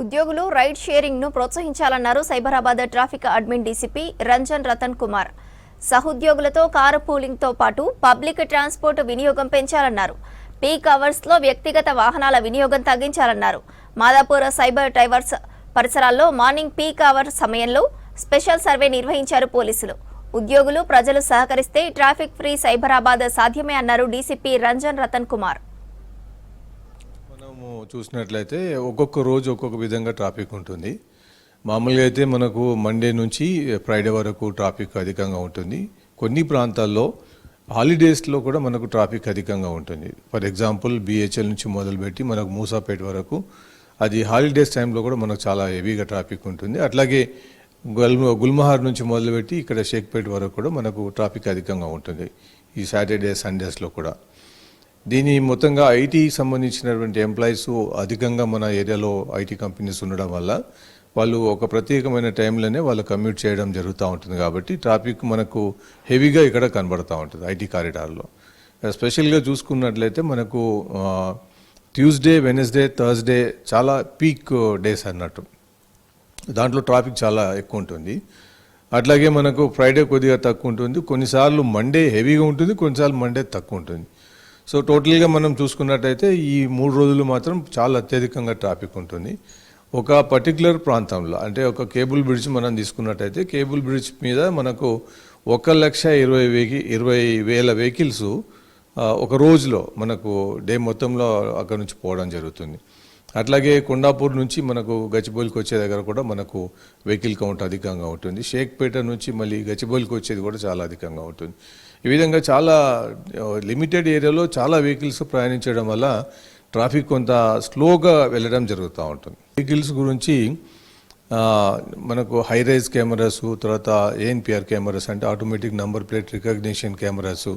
ఉద్యోగులు ride sharing ను ప్రోత్సహించాలన్నారు Cyberabad traffic admin DCP Ranjan Ratan Kumar. సహోద్యోగులతో కారు పూలింగ్ తో పాటు పబ్లిక్ ట్రాన్స్పోర్ట్ వినియోగం పెంచాలన్నారు. పీక్ అవర్స్ లో వ్యక్తిగత వాహనాల వినియోగం తగ్గించాలన్నారు. మాదాపూర్ సైబర్ డ్రైవర్స్ పరిసరాల్లో మార్నింగ్ పీక్ అవర్ సమయంలో స్పెషల్ సర్వే నిర్వహించారు పోలీసులు. ఉద్యోగులు ప్రజలు సహకరిస్తే ట్రాఫిక్ ఫ్రీ సైబరాబాద్ సాధ్యమే అన్నారు డీసీపీ రంజన్ రతన్ కుమార్. చూసినట్లయితే ఒక్కొక్క రోజు ఒక్కొక్క విధంగా ట్రాఫిక్ ఉంటుంది. మామూలుగా అయితే మనకు మండే నుంచి ఫ్రైడే వరకు ట్రాఫిక్ అధికంగా ఉంటుంది. కొన్ని ప్రాంతాల్లో హాలిడేస్లో కూడా మనకు ట్రాఫిక్ అధికంగా ఉంటుంది. ఫర్ ఎగ్జాంపుల్ బిహెచ్ఎల్ నుంచి మొదలుపెట్టి మనకు మూసాపేట వరకు అది హాలిడేస్ టైంలో కూడా మనకు చాలా హెవీగా ట్రాఫిక్ ఉంటుంది. అట్లాగే గుల్మహార్ నుంచి మొదలుపెట్టి ఇక్కడ షేక్పేట వరకు కూడా మనకు ట్రాఫిక్ అధికంగా ఉంటుంది ఈ సాటర్డే సండేస్లో కూడా. దీని మొత్తంగా ఐటీ సంబంధించినటువంటి ఎంప్లాయీస్ అధికంగా మన ఏరియాలో ఐటీ కంపెనీస్ ఉండడం వల్ల వాళ్ళు ఒక ప్రత్యేకమైన టైంలోనే వాళ్ళు కమ్యూట్ చేయడం జరుగుతూ ఉంటుంది. కాబట్టి ట్రాఫిక్ మనకు హెవీగా ఇక్కడ కనబడుతూ ఉంటుంది ఐటీ కారిడార్లో. స్పెషల్గా చూసుకున్నట్లయితే మనకు ట్యూస్డే, వెనస్డే, థర్స్డే చాలా పీక్ డేస్ అన్నట్టు. దాంట్లో ట్రాఫిక్ చాలా ఎక్కువ ఉంటుంది. అట్లాగే మనకు ఫ్రైడే కొద్దిగా తక్కువ ఉంటుంది. కొన్నిసార్లు మండే హెవీగా ఉంటుంది, కొన్నిసార్లు మండే తక్కువ ఉంటుంది. సో టోటల్గా మనం చూసుకున్నట్టయితే ఈ 3 రోజులు మాత్రం చాలా అత్యధికంగా ట్రాఫిక్ ఉంటుంది. ఒక పర్టికులర్ ప్రాంతంలో అంటే ఒక కేబుల్ బ్రిడ్జ్ మనం తీసుకున్నట్టయితే కేబుల్ బ్రిడ్జ్ మీద మనకు 1,20,000 వెహికల్స్ ఒక రోజులో మనకు డే మొత్తంలో అక్కడ నుంచి పోవడం జరుగుతుంది. అట్లాగే కొండాపూర్ నుంచి మనకు గచ్చిబౌలికి వచ్చే దగ్గర కూడా మనకు వెహికల్ కౌంట్ అధికంగా ఉంటుంది. షేక్పేట నుంచి మళ్ళీ గచ్చిబౌలికి వచ్చేది కూడా చాలా అధికంగా ఉంటుంది. ఈ విధంగా చాలా లిమిటెడ్ ఏరియాలో చాలా వెహికల్స్ ప్రయాణించడం వల్ల ట్రాఫిక్ కొంత స్లోగా వెళ్ళడం జరుగుతూ ఉంటుంది. వెహికల్స్ గురించి మనకు హై రైజ్ కెమెరాస్, తర్వాత ఏఎన్పిఆర్ కెమెరాస్ అంటే automatic number plate recognition cameras,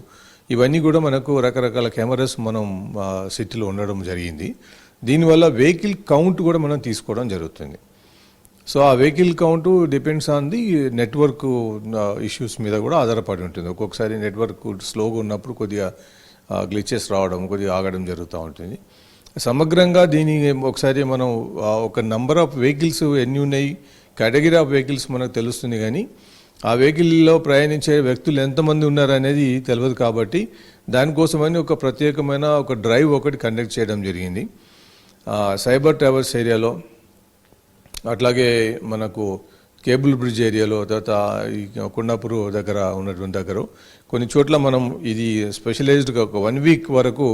ఇవన్నీ కూడా మనకు రకరకాల కెమెరాస్ మనం సిటీలో ఉండడం జరిగింది. దీనివల్ల వెహికల్ కౌంట్ కూడా మనం తీసుకోవడం జరుగుతుంది. సో ఆ vehicle count depends on the network issues మీద కూడా ఆధారపడి ఉంటుంది. ఒక్కొక్కసారి నెట్వర్క్ స్లోగా ఉన్నప్పుడు కొద్దిగా గ్లిచెస్ రావడం, కొద్దిగా ఆగడం జరుగుతూ ఉంటుంది. సమగ్రంగా దీని ఒకసారి మనం ఒక నంబర్ ఆఫ్ వెహికల్స్ ఎన్ని ఉన్నాయి, కేటగిరీ ఆఫ్ వెహికల్స్ మనకు తెలుస్తుంది, కానీ ఆ వెహికల్లో ప్రయాణించే వ్యక్తులు ఎంతమంది ఉన్నారు అనేది తెలియదు. కాబట్టి దానికోసమని ఒక ప్రత్యేకమైన ఒక డ్రైవ్ ఒకటి కండక్ట్ చేయడం జరిగింది సైబర్ టవర్స్ ఏరియాలో, అట్లాగే మనకు కేబుల్ బ్రిడ్జ్ ఏరియాలో, తర్వాత ఈ కొండాపూర్ దగ్గర ఉన్నటువంటి దగ్గర కొన్ని చోట్ల మనం ఇది స్పెషలైజ్డ్గా ఒక 1 వీక్ వరకు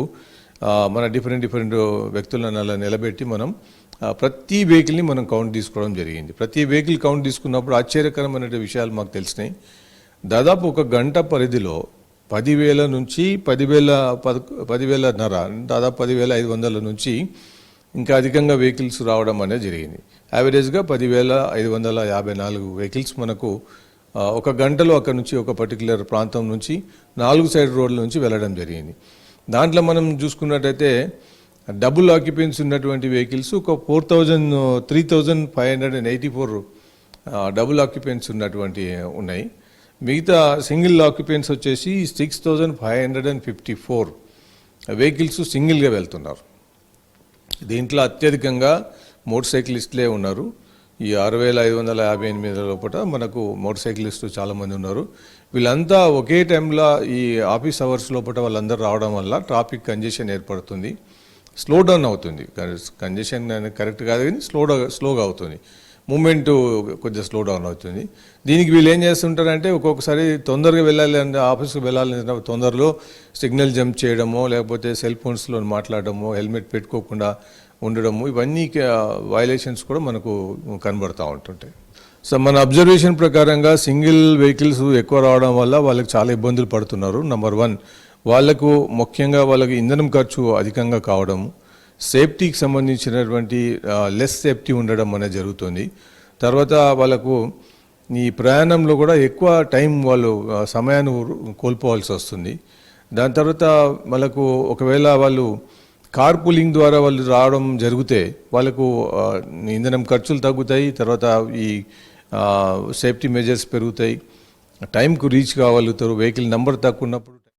మన డిఫరెంట్ వ్యక్తులను అలా నిలబెట్టి మనం ప్రతి వెహికల్ని మనం కౌంట్ తీసుకోవడం జరిగింది. ప్రతి వెహికల్ కౌంట్ తీసుకున్నప్పుడు ఆశ్చర్యకరమైన విషయాలు మాకు తెలిసినాయి. దాదాపు ఒక గంట పరిధిలో 10,000 నుంచి 10,500 దాదాపు 10,500 నుంచి ఇంకా అధికంగా వెహికల్స్ రావడం అనేది జరిగింది. యావరేజ్గా 10,554 వెహికల్స్ మనకు ఒక గంటలో అక్కడ నుంచి ఒక పర్టికులర్ ప్రాంతం నుంచి 4 సైడ్ రోడ్ల నుంచి వెళ్ళడం జరిగింది. దాంట్లో మనం చూసుకున్నట్టయితే డబుల్ ఆక్యుపెన్సీ ఉన్నటువంటి వెహికల్స్ ఒక 3,584 డబుల్ ఆక్యుపెన్సీ ఉన్నటువంటి ఉన్నాయి. మిగతా సింగిల్ ఆక్యుపెన్సీ వచ్చేసి 6,554 వెహికల్స్ సింగిల్గా వెళ్తున్నారు. దీంట్లో అత్యధికంగా మోటార్ సైక్లిస్టులే ఉన్నారు. ఈ 6,558 లోపల మనకు మోటార్ సైక్లిస్టులు చాలామంది ఉన్నారు. వీళ్ళంతా ఒకే టైంలో ఈ ఆఫీస్ అవర్స్ లోపల వాళ్ళందరూ రావడం వల్ల ట్రాఫిక్ కంజెషన్ ఏర్పడుతుంది, స్లో డౌన్ అవుతుంది. కంజెషన్ కరెక్ట్ కాదు కానీ స్లోగా అవుతుంది, మూమెంట్ కొద్దిగా స్లో డౌన్ అవుతుంది. దీనికి వీళ్ళు ఏం చేస్తుంటారంటే ఒక్కొక్కసారి తొందరగా వెళ్ళాలి అంటే ఆఫీస్కి వెళ్ళాలి తొందరలో సిగ్నల్ జంప్ చేయడమో, లేకపోతే సెల్ ఫోన్స్లో మాట్లాడడమో, హెల్మెట్ పెట్టుకోకుండా ఉండడము, ఇవన్నీ వైలేషన్స్ కూడా మనకు కనబడుతూ ఉంటుంటాయి. సో మన అబ్జర్వేషన్ ప్రకారంగా సింగిల్ వెహికల్స్ ఎక్కువ రావడం వల్ల వాళ్ళకి చాలా ఇబ్బందులు పడుతున్నారు. నెంబర్ 1, వాళ్ళకు ముఖ్యంగా వాళ్ళకి ఇంధనం ఖర్చు అధికంగా కావడం, సేఫ్టీకి సంబంధించినటువంటి లెస్ సేఫ్టీ ఉండడం అనేది జరుగుతుంది. తర్వాత వాళ్ళకు ఈ ప్రయాణంలో కూడా ఎక్కువ టైం వాళ్ళు సమయాన్ని కోల్పోవాల్సి వస్తుంది. దాని తర్వాత వాళ్ళకు ఒకవేళ వాళ్ళు కార్ పూలింగ్ ద్వారా వాళ్ళు రావడం జరిగితే వాళ్ళకు ఇంధనం ఖర్చులు తగ్గుతాయి, తర్వాత ఈ సేఫ్టీ మెజర్స్ పెరుగుతాయి, టైంకు రీచ్ కాగలుగుతారు. వెహికల్ నెంబర్ తక్కువ ఉన్నప్పుడు